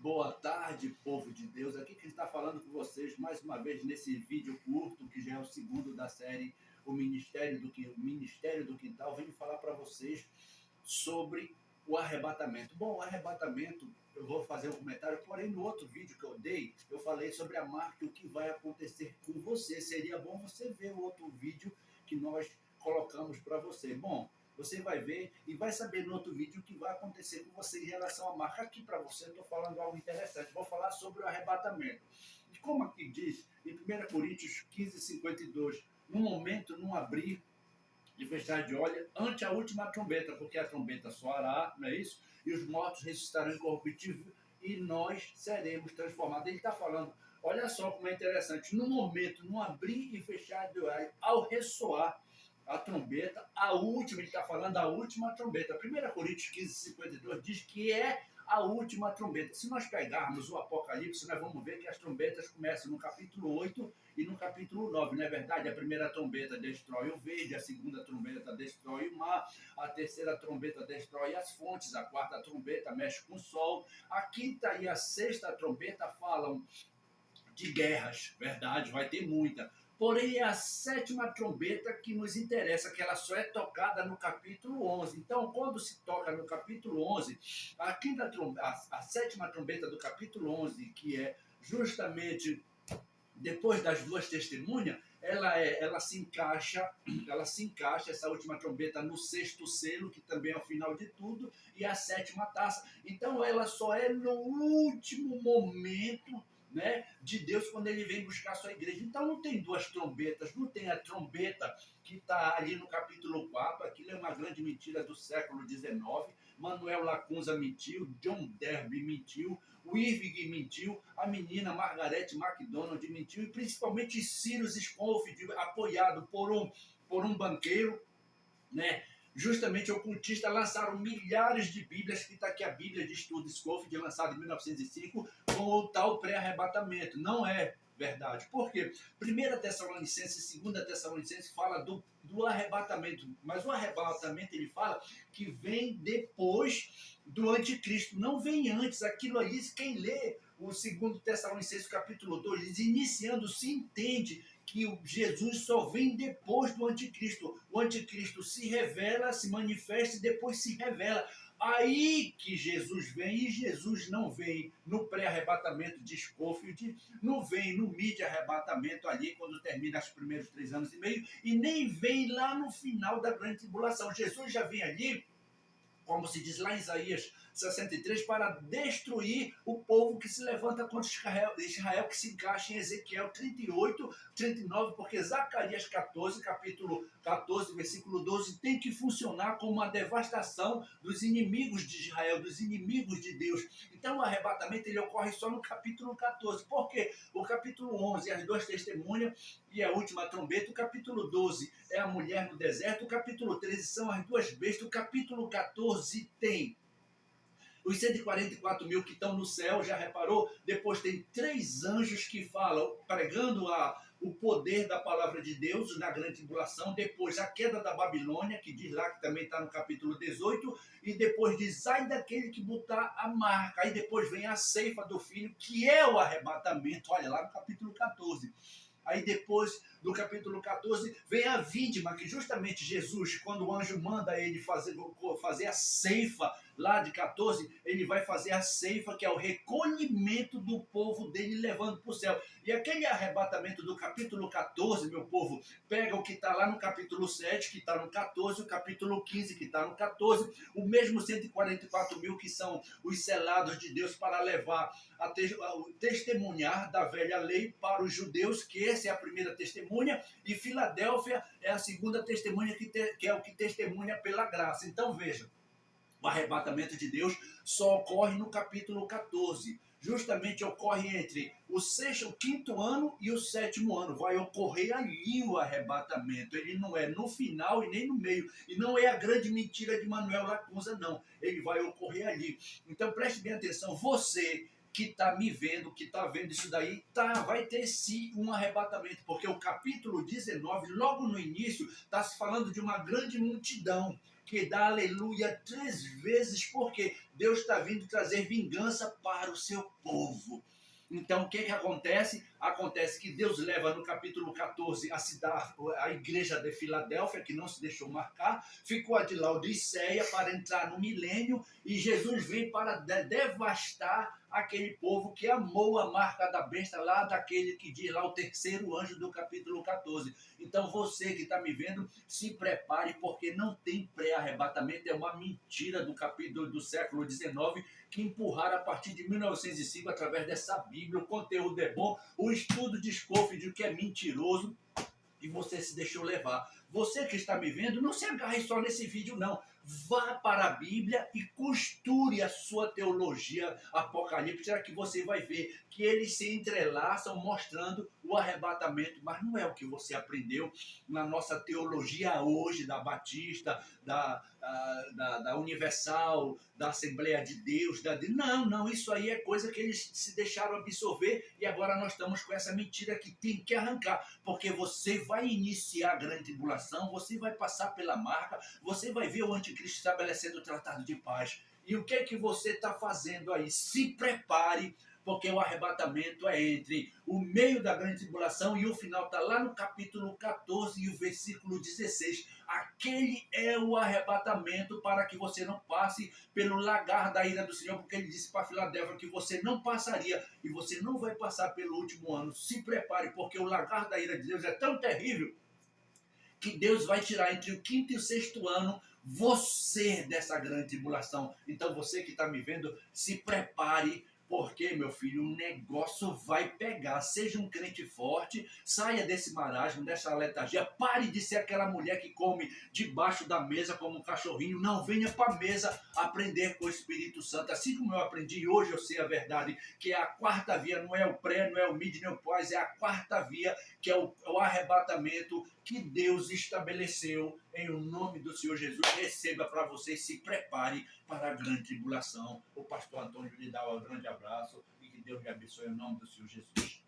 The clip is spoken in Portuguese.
Boa tarde, povo de Deus. Aqui quem está falando com vocês mais uma vez nesse vídeo curto, que já é o segundo da série o Ministério do Quintal. Venho falar para vocês sobre o arrebatamento. Bom, o arrebatamento, eu vou fazer um comentário, porém no outro vídeo que eu dei, eu falei sobre a marca e o que vai acontecer com você. Seria bom você ver o outro vídeo que nós colocamos para você. Bom, você vai ver e vai saber no outro vídeo o que vai acontecer com você em relação à marca. Aqui para você eu estou falando algo interessante. Vou falar sobre o arrebatamento. E como aqui diz em 1 Coríntios 15:52, no momento, num abrir e fechar de olho, ante a última trombeta, porque a trombeta soará, não é isso? E os mortos ressuscitarão incorruptíveis e nós seremos transformados. Ele está falando, olha só como é interessante, no momento, no abrir e fechar de olho, ao ressoar a trombeta, a última, ele está falando da última trombeta. 1 Coríntios 15:52 diz que é a última trombeta. Se nós pegarmos o Apocalipse, nós vamos ver que as trombetas começam no capítulo 8 e no capítulo 9, não é verdade? A primeira trombeta destrói o verde, a segunda trombeta destrói o mar, a terceira trombeta destrói as fontes, a quarta trombeta mexe com o sol, a quinta e a sexta trombeta falam de guerras, verdade, vai ter muita. Porém, é a sétima trombeta que nos interessa, que ela só é tocada no capítulo 11. Então, quando se toca no capítulo 11, a sétima trombeta do capítulo 11, que é justamente depois das duas testemunhas, ela se encaixa essa última trombeta no sexto selo, que também é o final de tudo, e a sétima taça. Então ela só é no último momento, né, de Deus, quando ele vem buscar a sua igreja. Então não tem duas trombetas, não tem a trombeta que está ali no capítulo 4, aquilo é uma grande mentira do século XIX. Manuel Lacunza mentiu, John Derby mentiu, o Irving mentiu, a menina Margaret MacDonald mentiu, e principalmente Cyrus Scofield, apoiado por um banqueiro, né? Justamente ocultista, lançaram milhares de Bíblias, que está aqui a Bíblia de Estudo Scofield, lançada em 1905, com o tal pré-arrebatamento. Não é verdade. Por quê? 1 Tessalonicenses e 2 Tessalonicenses fala do arrebatamento, mas o arrebatamento ele fala que vem depois do anticristo, não vem antes. Aquilo ali, quem lê o 2 Tessalonicenses capítulo 2, diz, iniciando, se entende que o Jesus só vem depois do anticristo. O anticristo se revela, se manifesta e depois se revela. Aí que Jesus vem, e Jesus não vem no pré-arrebatamento de Scofield, não vem no mid-arrebatamento ali, quando termina os primeiros 3 anos e meio, e nem vem lá no final da grande tribulação. Jesus já vem ali, como se diz lá em Isaías 63, para destruir o povo que se levanta contra Israel, que se encaixa em Ezequiel 38, 39, porque Zacarias 14, capítulo 14, versículo 12, tem que funcionar como uma devastação dos inimigos de Israel, dos inimigos de Deus. Então o arrebatamento ele ocorre só no capítulo 14, porque o capítulo 11, as duas testemunhas e a última trombeta, o capítulo 12 é a mulher no deserto, o capítulo 13 são as duas bestas, o capítulo 14 tem os 144 mil que estão no céu, já reparou? Depois tem 3 anjos que falam, pregando o poder da palavra de Deus na grande tribulação. Depois a queda da Babilônia, que diz lá, que também está no capítulo 18. E depois diz, ai daquele que botar a marca. Aí depois vem a ceifa do filho, que é o arrebatamento. Olha lá no capítulo 14. Aí depois do capítulo 14 vem a vítima, que justamente Jesus, quando o anjo manda ele fazer a ceifa lá de 14, ele vai fazer a ceifa, que é o recolhimento do povo dele levando para o céu. E aquele arrebatamento do capítulo 14, meu povo, pega o que está lá no capítulo 7, que está no 14, o capítulo 15, que está no 14, o mesmo 144 mil que são os selados de Deus para levar a testemunhar da velha lei para os judeus, que essa é a primeira testemunha, e Filadélfia é a segunda testemunha, que é o que testemunha pela graça. Então veja, o arrebatamento de Deus só ocorre no capítulo 14. Justamente ocorre entre o quinto ano e o 7º ano. Vai ocorrer ali o arrebatamento. Ele não é no final e nem no meio. E não é a grande mentira de Manuel Lacunza, não. Ele vai ocorrer ali. Então preste bem atenção. Você que está me vendo, que está vendo isso daí, vai ter sim um arrebatamento, porque o capítulo 19, logo no início, está se falando de uma grande multidão, que dá aleluia 3 vezes, porque Deus está vindo trazer vingança para o seu povo. Então, o que acontece? Acontece que Deus leva no capítulo 14 a igreja de Filadélfia, que não se deixou marcar, ficou a de Laodiceia para entrar no milênio, e Jesus vem para devastar aquele povo que amou a marca da besta, lá daquele que diz lá o terceiro anjo do capítulo 14. Então, você que está me vendo, se prepare, porque não tem pré-arrebatamento, é uma mentira do capítulo do século XIX, que empurraram a partir de 1905, através dessa Bíblia. O conteúdo é bom, o estudo de Scofield, que é mentiroso, e você se deixou levar. Você que está me vendo, não se agarre só nesse vídeo, não. Vá para a Bíblia e costure a sua teologia apocalíptica, que você vai ver que eles se entrelaçam mostrando o arrebatamento, mas não é o que você aprendeu na nossa teologia hoje, da Batista, da Universal, da Assembleia de Deus. Não, isso aí é coisa que eles se deixaram absorver, e agora nós estamos com essa mentira que tem que arrancar, porque você vai iniciar a grande tribulação, você vai passar pela marca, você vai ver o anticristo estabelecendo o tratado de paz. E o que é que você está fazendo aí? Se prepare, porque o arrebatamento é entre o meio da grande tribulação e o final está lá no capítulo 14 e o versículo 16. Aquele é o arrebatamento, para que você não passe pelo lagar da ira do Senhor, porque ele disse para Filadélfia que você não passaria, e você não vai passar pelo último ano. Se prepare, porque o lagar da ira de Deus é tão terrível que Deus vai tirar entre o quinto e o sexto ano você dessa grande tribulação. Então, você que está me vendo, se prepare, porque, meu filho, o negócio vai pegar. Seja um crente forte, saia desse marasmo, dessa letargia. Pare de ser aquela mulher que come debaixo da mesa como um cachorrinho. Não, venha para a mesa aprender com o Espírito Santo. Assim como eu aprendi, hoje eu sei a verdade, que a quarta via não é o pré, não é o mid, nem o pós, é a quarta via, que é o arrebatamento que Deus estabeleceu em o nome do Senhor Jesus. Receba para você e se prepare para a grande tribulação. O pastor Antônio lhe dá um grande abraço e que Deus lhe abençoe em nome do Senhor Jesus.